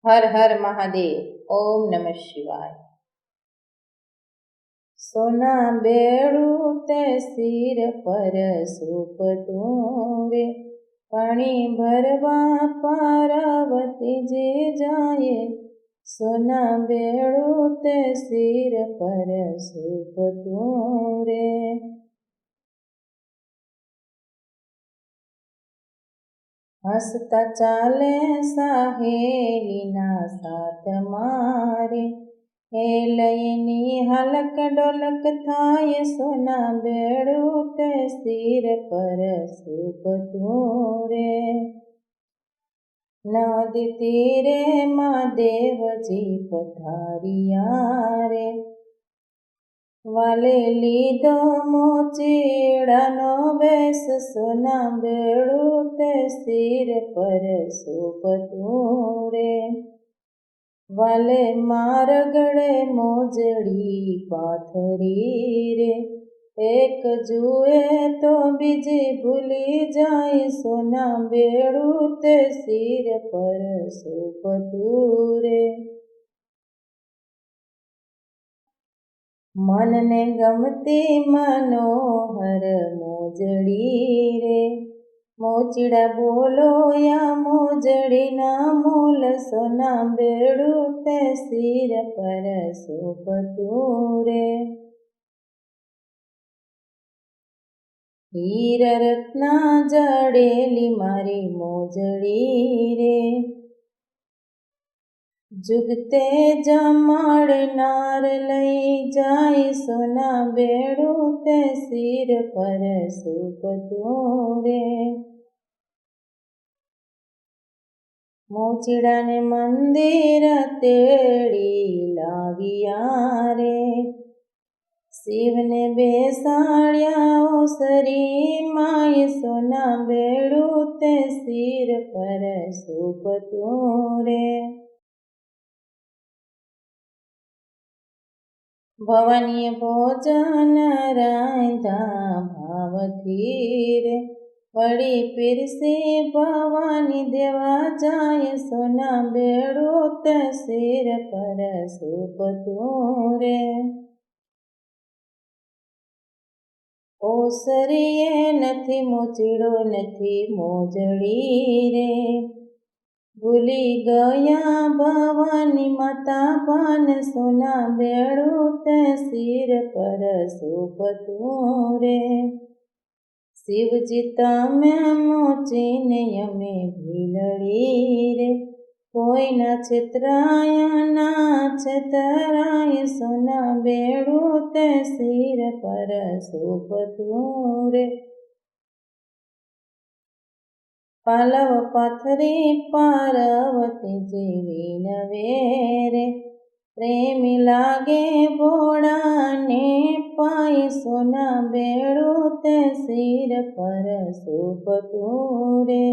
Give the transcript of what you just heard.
હર હર મહાદેવ. ઓમ નમઃ શિવાય. સોના બેડું તે સિર પર સુપતું રે, પાણી ભરવા પાર્વતીજી જાય. સોના બેડું તે સિર પર સુપતું રે. હસતા ચાલે સાહેલીના સાથ મારે, એ લઈની હલક ડોલક થાય. સોના બેડું તે સિર પર સુપતું રે. નદી તીરે મહાદેવજી પધાર્યા રે, વાલે લીધો મોચીડાનો વેશ. સોના બેડું તે સિર પર સુપતું રે. વાલે મારગડે મોજડી પાથરી રે, એક જુએ તો બીજી ભૂલી જાય. સોના બેડું તે સિર પર સુપતું રે. મનને ગમતી મનોહર મોજડી રે, મોચીડા બોલો યા મોજડીના મૂલ. સોના બેડું તે સિર પર સુપતું રે. હીર રત્ના જડેલી મારી મોજડી રે, જુગતે જમાડનાર લઈ જાય. સોના બેડું તે સિર પર સુપતું રે. મોચીડાને મંદિર તેડી લાવ્યા રે, શિવને બેસાડ્યા ઓસરી માય. સોના બેડું તે સિર પર સુપતું રે. ભવાનીએ ભોજન રાંધા ભાવથી રે, વળી પીરસી ભવાની દેવા જાય. સોના બેડું તે સિર પર સુપતું રે. ઓસરીએ નથી મોચીડો નથી મોજડી રે, ભૂલી ગયા ભવાની માતા પાન. સોના બેડું તે સિર પર સુપતું રે. શિવજી તમે મોચીને અમે ભીલડી રે, કોઈના છેતરાયા ના છેતરાય. સોના બેડું તે સિર પર સુપતું રે. પાલવ પાથરી પાર્વતી જેવી નવેરે, પ્રેમી લાગે ભોળાને પાય. સોના બેડું તે સિર પર સુપતું રે.